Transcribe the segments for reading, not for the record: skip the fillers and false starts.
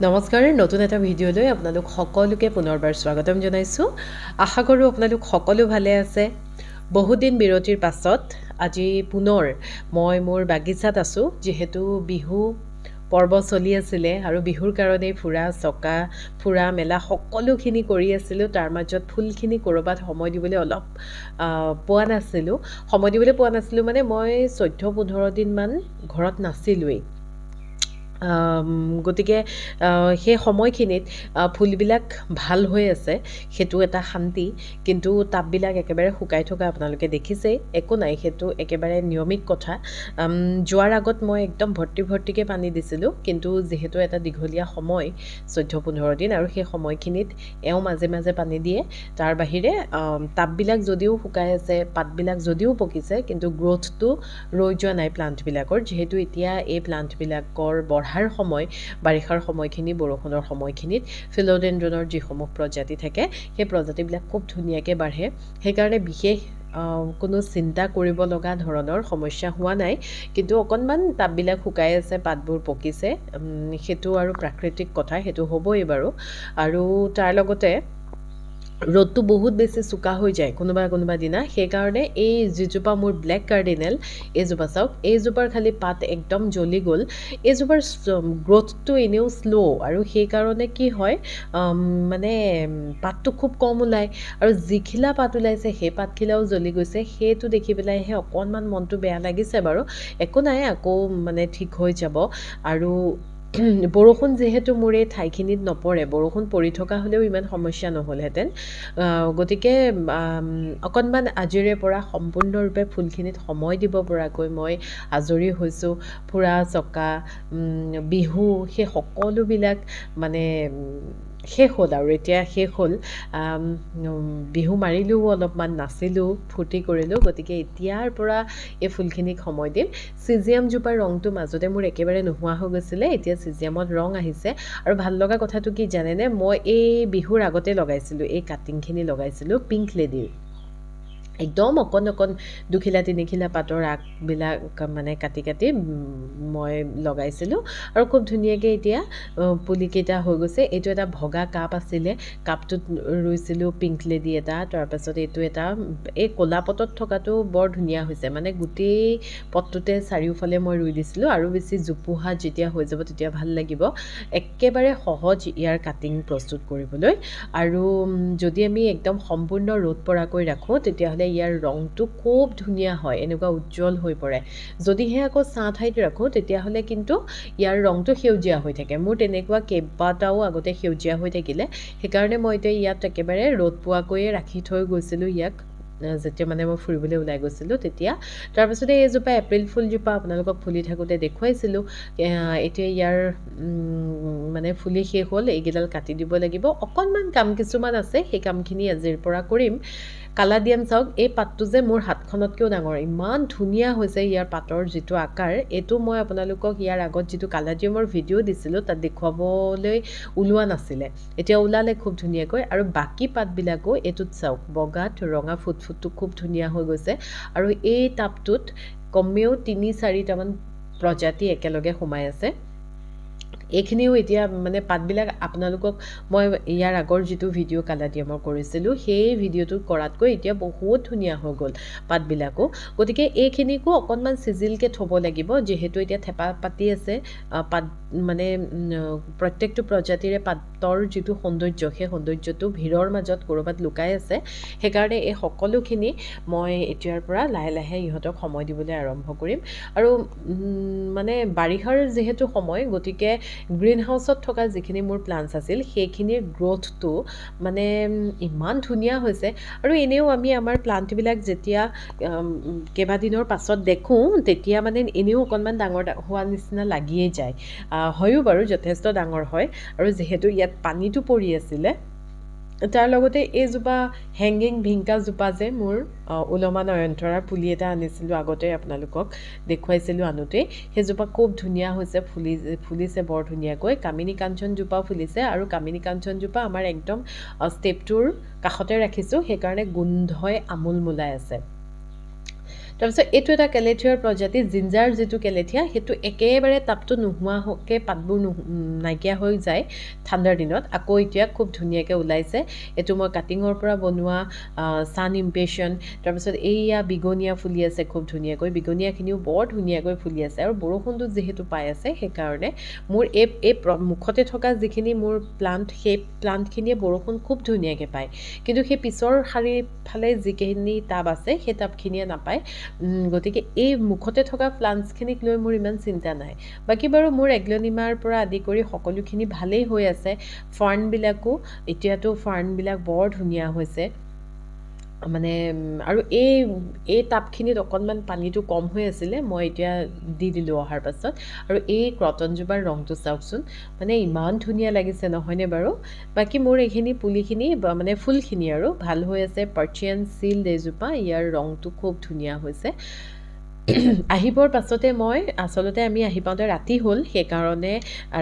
নমস্কাৰ, নতুন এটা ভিডিঅ'লৈ আপোনালোক সকলোকে পুনৰবাৰ স্বাগতম জনাইছোঁ। আশা কৰোঁ আপোনালোক সকলো ভালে আছে। বহুদিন বিৰতিৰ পাছত আজি পুনৰ মই মোৰ বাগিচাত আছোঁ, যিহেতু বিহু পৰ্ব চলি আছিলে আৰু বিহুৰ কাৰণেই ফুৰা মেলা সকলোখিনি কৰি আছিলোঁ। তাৰ মাজত ফুলখিনি ক'ৰবাত সময় দিবলৈ অলপ সময় দিবলৈ পোৱা নাছিলোঁ মানে মই 14-15 দিনমান ঘৰত নাছিলোঁৱেই। গতিকে সেই সময়খিনিত ফুলবিলাক ভাল হৈ আছে, সেইটো এটা শান্তি। কিন্তু টাববিলাক একেবাৰে শুকাই থকা আপোনালোকে দেখিছেই। একো নাই, সেইটো একেবাৰে নিয়মিত কথা। যোৱাৰ আগত মই একদম ভৰ্তিকৈ পানী দিছিলোঁ, কিন্তু যিহেতু এটা দীঘলীয়া সময় 14-15 দিন, আৰু সেই সময়খিনিত এওঁ মাজে মাজে পানী দিয়ে। তাৰ বাহিৰে টাববিলাক যদিও শুকাই আছে, পাতবিলাক যদিও পকিছে, কিন্তু গ্ৰ'থটো ৰৈ যোৱা নাই প্লাণ্টবিলাকৰ। যিহেতু এতিয়া এই প্লাণ্টবিলাকৰ বঢ়াৰ সময়, বাৰিষাৰ সময়খিনি, বৰষুণৰ সময়খিনিত ফিল'ডেণ্ড্ৰনৰ যিসমূহ প্ৰজাতি থাকে, সেই প্ৰজাতিবিলাক খুব ধুনীয়াকৈ বাঢ়ে। সেইকাৰণে বিশেষ কোনো চিন্তা কৰিব লগা ধৰণৰ সমস্যা হোৱা নাই। কিন্তু অকণমান টাববিলাক শুকাই আছে, পাতবোৰ পকিছে, সেইটো আৰু প্ৰাকৃতিক কথা, সেইটো হ'বই বাৰু। আৰু তাৰ লগতে ৰ'দটো বহুত বেছি চোকা হৈ যায় কোনোবা দিনা। সেইকাৰণে এই যিজোপা মোৰ ব্লেক কাৰ্ডিনেল, এইজোপা চাওক, এইজোপাৰ খালি পাত একদম জ্বলি গ'ল। এইজোপাৰ গ্ৰ'থটো এনেও শ্ল', আৰু সেইকাৰণে কি হয়, মানে পাতটো খুব কম ওলায়, আৰু যিখিলা পাত ওলাইছে সেই পাতখিলাও জ্বলি গৈছে। সেইটো দেখি পেলাইহে অকণমান মনটো বেয়া লাগিছে বাৰু। একো নাই, আকৌ মানে ঠিক হৈ যাব। আৰু বৰষুণ যিহেতু মোৰ এই ঠাইখিনিত নপৰে, বৰষুণ পৰি থকা হ'লেও ইমান সমস্যা নহ'লহেঁতেন। গতিকে অকণমান আজিৰে পৰা সম্পূৰ্ণৰূপে ফুলখিনিত সময় দিব পৰাকৈ মই আজৰি হৈছোঁ। ফুৰা চকা, বিহু, সেই সকলোবিলাক মানে শেষ হ'ল, আৰু এতিয়া শেষ হ'ল। বিহু মাৰিলোঁ, অলপমান নাচিলোঁ, ফূৰ্তি কৰিলোঁ। গতিকে এতিয়াৰ পৰা এই ফুলখিনিক সময় দিম। চিজিয়ামজোপাৰ ৰংটো মাজতে মোৰ একেবাৰে নোহোৱা হৈ গৈছিলে, এতিয়া চিজিয়ামত ৰং আহিছে। আৰু ভাল লগা কথাটো কি জানেনে, মই এই বিহুৰ আগতে লগাইছিলোঁ, এই কাটিংখিনি লগাইছিলোঁ পিংক লেডিৰ। একদম অকণ 2-3 পাতৰ আগবিলাক মানে কাটি মই লগাইছিলোঁ, আৰু খুব ধুনীয়াকৈ এতিয়া পুলিকেইটা হৈ গৈছে। এইটো এটা ভগা কাপ আছিলে, কাপটোত ৰুইছিলোঁ পিংক লেডি এটা। তাৰপাছত এইটো এটা, এই ক'লা পটত থকাটো বৰ ধুনীয়া হৈছে, মানে গোটেই পটটোতে চাৰিওফালে মই ৰুই দিছিলোঁ। আৰু বেছি জোপোহা যেতিয়া হৈ যাব তেতিয়া ভাল লাগিব। একেবাৰে সহজ ইয়াৰ কাটিং প্ৰস্তুত কৰিবলৈ। আৰু যদি আমি একদম সম্পূৰ্ণ ৰ'দ পৰাকৈ ৰাখোঁ, তেতিয়াহ'লে ইয়াৰ ৰংটো খুব ধুনীয়া হয়, এনেকুৱা উজ্জ্বল হৈ পৰে। যদিহে আকৌ ছাঁ ঠাইত ৰাখোঁ, তেতিয়াহ'লে কিন্তু ইয়াৰ ৰংটো সেউজীয়া হৈ থাকে। মোৰ তেনেকুৱা কেইবাটাও আগতে সেউজীয়া হৈ থাকিলে, সেইকাৰণে মই এতিয়া ইয়াত একেবাৰে ৰ'দ পোৱাকৈয়ে ৰাখি থৈ গৈছিলোঁ ইয়াক, যেতিয়া মানে মই ফুৰিবলৈ ওলাই গৈছিলোঁ তেতিয়া। তাৰপিছতে এইজোপা এপ্ৰিল ফুলজোপা আপোনালোকক ফুলি থাকোঁতে দেখুৱাইছিলোঁ। এতিয়া ইয়াৰ মানে ফুলি শেষ হ'ল, এইকেইডাল কাটি দিব লাগিব। অকণমান কাম কিছুমান আছে, সেই কামখিনি আজিৰ পৰা কৰিম। কালাডিয়াম চাওক, এই পাতটো যে মোৰ হাতখনতকৈও ডাঙৰ, ইমান ধুনীয়া হৈছে ইয়াৰ পাতৰ যিটো আকাৰ। এইটো মই আপোনালোকক ইয়াৰ আগত যিটো কালাডিয়ামৰ ভিডিঅ' দিছিলোঁ, তাত দেখুৱাবলৈ ওলোৱা নাছিলে, এতিয়া ওলালে খুব ধুনীয়াকৈ। আৰু বাকী পাতবিলাকো এইটোত চাওক, বগাত ৰঙা ফুটটো খুব ধুনীয়া হৈ গৈছে। আৰু এই টাবটোত কমেও 3-4টামান প্ৰজাতি একেলগে সোমাই আছে। এইখিনিও এতিয়া মানে পাতবিলাক আপোনালোকক মই ইয়াৰ আগৰ যিটো ভিডিঅ' কালাডিয়ামৰ কৰিছিলোঁ, সেই ভিডিঅ'টো কৰাতকৈ এতিয়া বহুত ধুনীয়া হৈ গ'ল পাতবিলাকো। গতিকে এইখিনিকো অকণমান চিজিলকৈ থ'ব লাগিব, যিহেতু এতিয়া থেপা পাতি আছে। পাত মানে প্ৰত্যেকটো প্ৰজাতিৰে পাতৰ যিটো সৌন্দৰ্য, সেই সৌন্দৰ্যটো ভিৰৰ মাজত ক'ৰবাত লুকাই আছে। সেইকাৰণে এই সকলোখিনি মই এতিয়াৰ পৰা লাহে লাহে ইহঁতক সময় দিবলৈ আৰম্ভ কৰিম। আৰু মানে বাৰিষাৰ যিহেতু সময়, গতিকে গ্ৰীণ হাউচত থকা যিখিনি মোৰ প্লাণ্টছ আছিল, সেইখিনিৰ গ্ৰ'থটো মানে ইমান ধুনীয়া হৈছে। আৰু এনেও আমি আমাৰ প্লাণ্টবিলাক যেতিয়া কেইবাদিনৰ পাছত দেখোঁ, তেতিয়া মানে এনেও অকণমান ডাঙৰ হোৱা নিচিনা লাগিয়েই যায়। হয়ো বাৰু, যথেষ্ট ডাঙৰ হয়। আৰু যিহেতু ইয়াত পানীটো পৰি আছিলে, তাৰ লগতে এইজোপা হেংগিং ভিংকাজোপা যে মোৰ ওলমা নয়নতৰাৰ পুলি এটা আনিছিলোঁ আগতে, আপোনালোকক দেখুৱাইছিলোঁ আনোতেই, সেইজোপা খুব ধুনীয়া হৈছে, ফুলিছে বৰ ধুনীয়াকৈ। কামিনী কাঞ্চনজোপাও ফুলিছে, আৰু কামিনী কাঞ্চনজোপা আমাৰ একদম ষ্টেপটোৰ কাষতে ৰাখিছোঁ, সেইকাৰণে গোন্ধই আমোলমোলাই আছে। তাৰপিছত এইটো এটা কেলেথিয়াৰ প্ৰজাতি, জিঞ্জাৰ যিটো কেলেথিয়া সেইটো একেবাৰে তাপটো নোহোৱাকৈ পাতবোৰ নাইকিয়া হৈ যায় ঠাণ্ডাৰ দিনত। আকৌ এতিয়া খুব ধুনীয়াকৈ ওলাইছে। এইটো মই কাটিঙৰ পৰা বনোৱা ছান ইম্পেশ্যন। তাৰপিছত এইয়া বিগনীয়া ফুলি আছে খুব ধুনীয়াকৈ, বিগনীয়াখিনিও বৰ ধুনীয়াকৈ ফুলি আছে। আৰু বৰষুণটো যিহেতু পাই আছে সেইকাৰণে মোৰ এই মুখতে থকা যিখিনি মোৰ প্লাণ্ট, সেই প্লাণ্টখিনিয়ে বৰষুণ খুব ধুনীয়াকৈ পায়। কিন্তু সেই পিছৰ শাৰীৰ ফালে যিখিনি টাব আছে সেই টাবখিনিয়ে নাপায়। গতিকে এই মুখতে থকা প্লাণ্টছখিনিক লৈ মোৰ ইমান চিন্তা নাই। বাকী বাৰু মোৰ এগ্লনিমাৰ পৰা আদি কৰি সকলোখিনি ভালেই হৈ আছে। ফাৰ্ণবিলাকো এতিয়াতো ফাৰ্ণবিলাক বৰ ধুনীয়া হৈছে। মানে আৰু এই টাবখিনিত অকণমান পানীটো কম হৈ আছিলে, মই এতিয়া দি দিলোঁ অহাৰ পাছত। আৰু এই ক্ৰটনজোপাৰ ৰংটো চাওকচোন, মানে ইমান ধুনীয়া লাগিছে নহয়নে বাৰু। বাকী মোৰ এইখিনি পুলিখিনি মানে ফুলখিনি আৰু ভাল হৈ আছে। পাৰ্চিয়ান চিল্ড এজোপা, ইয়াৰ ৰংটো খুব ধুনীয়া হৈছে। আহিবৰ পাছতে মই আচলতে আমি আহি পাওঁতে ৰাতি হ'ল, সেইকাৰণে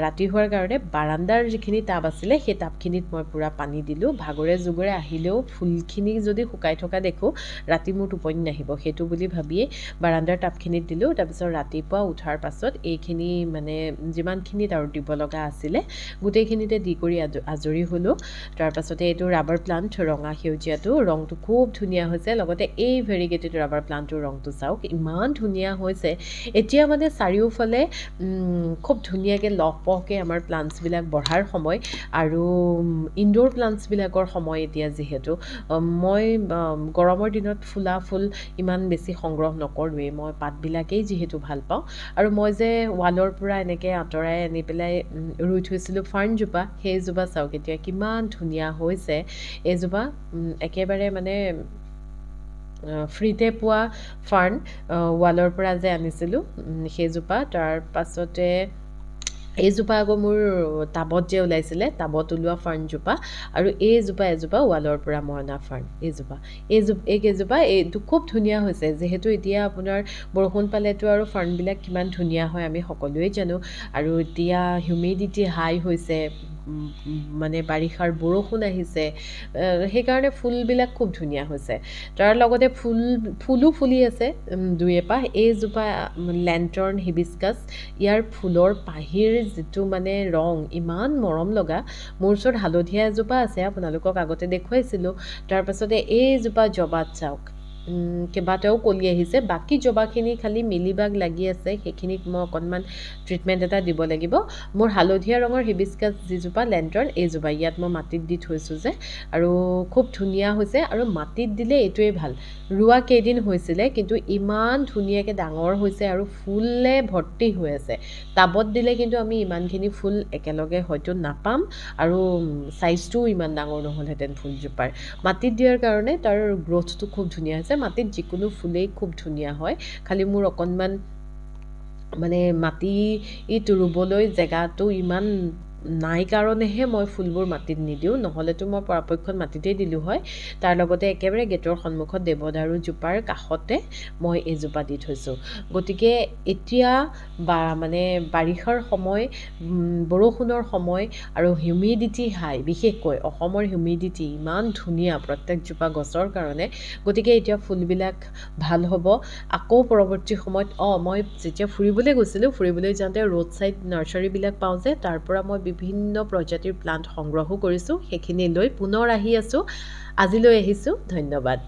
ৰাতি হোৱাৰ কাৰণে বাৰাণ্ডাৰ যিখিনি টাব আছিলে সেই টাবখিনিত মই পূৰা পানী দিলোঁ। ভাগৰে জোগৰে আহিলেও ফুলখিনি যদি শুকাই থকা দেখোঁ ৰাতি মোৰ টোপনি নাহিব, সেইটো বুলি ভাবিয়েই বাৰাণ্ডাৰ টাবখিনিত দিলোঁ। তাৰপিছত ৰাতিপুৱা উঠাৰ পাছত এইখিনি মানে যিমানখিনিত আৰু দিব লগা আছিলে গোটেইখিনিতে দি কৰি আজৰি হ'লোঁ। তাৰপাছতে এইটো ৰাবাৰ প্লাণ্ট, ৰঙা সেউজীয়াটো ৰংটো খুব ধুনীয়া হৈছে। লগতে এই ভেৰিগেটেড ৰাবাৰ প্লাণ্টটোৰ ৰংটো চাওক, ইমান ধুনীয়া হৈছে। এতিয়া মানে চাৰিওফালে খুব ধুনীয়াকৈ লহপহকৈ আমাৰ প্লাণ্টছবিলাক বঢ়াৰ সময় আৰু ইনডোৰ প্লাণ্টছবিলাকৰ সময় এতিয়া। যিহেতু মই গৰমৰ দিনত ফুলা ফুল ইমান বেছি সংগ্ৰহ নকৰোঁৱেই, মই পাতবিলাকেই যিহেতু ভাল পাওঁ। আৰু মই যে ৱালৰ পৰা এনেকৈ আঁতৰাই আনি পেলাই ৰুই থৈছিলোঁ ফাৰ্ণজোপা, সেইজোপা চাওক এতিয়া কিমান ধুনীয়া হৈছে। এইজোপা একেবাৰে মানে ফ্ৰীতে পোৱা ফাৰ্ণ, ৱালৰ পৰা যে আনিছিলোঁ সেইজোপা। তাৰ পাছতে এইজোপা আকৌ মোৰ টাবত যে ওলাইছিলে, টাবত ওলোৱা ফাৰ্ণজোপা। আৰু এজোপা ৱালৰ পৰা মই অনা ফাৰ্ণ, এইকেইজোপা এইটো খুব ধুনীয়া হৈছে। যিহেতু এতিয়া আপোনাৰ বৰষুণ পালেতো আৰু ফাৰ্ণবিলাক কিমান ধুনীয়া হয় আমি সকলোৱেই জানো। আৰু এতিয়া হিউমিডিটি হাই হৈছে, মানে বাৰিষাৰ বৰষুণ আহিছে, সেইকাৰণে ফুলবিলাক খুব ধুনীয়া হৈছে। তাৰ লগতে ফুলো ফুলি আছে দুই এপাহ। এইজোপা লেণ্টাৰ্ণ হিবিস্কাছ, ইয়াৰ ফুলৰ পাহিৰ যিটো মানে ৰং ইমান মৰম লগা। মোৰ ওচৰত হালধীয়া এজোপা আছে, আপোনালোকক আগতে দেখুৱাইছিলোঁ। তাৰপাছতে এইজোপা জবাত চাওক, কেইবাটাও কলি আহিছে। বাকী জবাখিনি খালি মিলিবাগ লাগি আছে, সেইখিনিক মই অকণমান ট্ৰিটমেণ্ট এটা দিব লাগিব। মোৰ হালধীয়া ৰঙৰ হিবিস্কাছ যিজোপা লেণ্টাৰ্ণ, এইজোপা ইয়াত মই মাটিত দি থৈছোঁ যে, আৰু খুব ধুনীয়া হৈছে। আৰু মাটিত দিলে এইটোৱেই ভাল, ৰোৱা কেইদিন হৈছিলে কিন্তু ইমান ধুনীয়াকৈ ডাঙৰ হৈছে আৰু ফুলে ভৰ্তি হৈ আছে। টাবত দিলে কিন্তু আমি ইমানখিনি ফুল একেলগে হয়তো নাপাম, আৰু চাইজটোও ইমান ডাঙৰ নহ'লহেঁতেন ফুলজোপাৰ। মাটিত দিয়াৰ কাৰণে তাৰ গ্ৰ'থটো খুব ধুনীয়া হৈছে। মাটিত যিকোনো ফুলেই খুব ধুনীয়া হয়, খালি মোৰ অকণমান মানে মাটিত ৰুবলৈ জেগাটো ইমান নাই কাৰণেহে মই ফুলবোৰ মাটিত নিদিওঁ, নহ'লেতো মই পৰাপক্ষত মাটিতেই দিলোঁ হয়। তাৰ লগতে একেবাৰে গেটৰ সন্মুখত দেৱদাৰুজোপাৰ কাষতে মই এইজোপা দি থৈছোঁ। গতিকে এতিয়া মানে বাৰিষাৰ সময়, বৰষুণৰ সময় আৰু হিউমিডিটি হাই, বিশেষকৈ অসমৰ হিউমিডিটি ইমান ধুনীয়া প্ৰত্যেকজোপা গছৰ কাৰণে। গতিকে এতিয়া ফুলবিলাক ভাল হ'ব। আকৌ পৰৱৰ্তী সময়ত মই যেতিয়া ফুৰিবলৈ গৈছিলোঁ, ফুৰিবলৈ যাওঁতে ৰোড ছাইড নাৰ্চাৰীবিলাক পাওঁ যে, তাৰ পৰা মই বিভিন্ন প্ৰজাতিৰ প্লাণ্ট সংগ্ৰহো কৰিছোঁ। সেইখিনি লৈ পুনৰ আহি আছোঁ। আজিলৈ আহিছোঁ, ধন্যবাদ।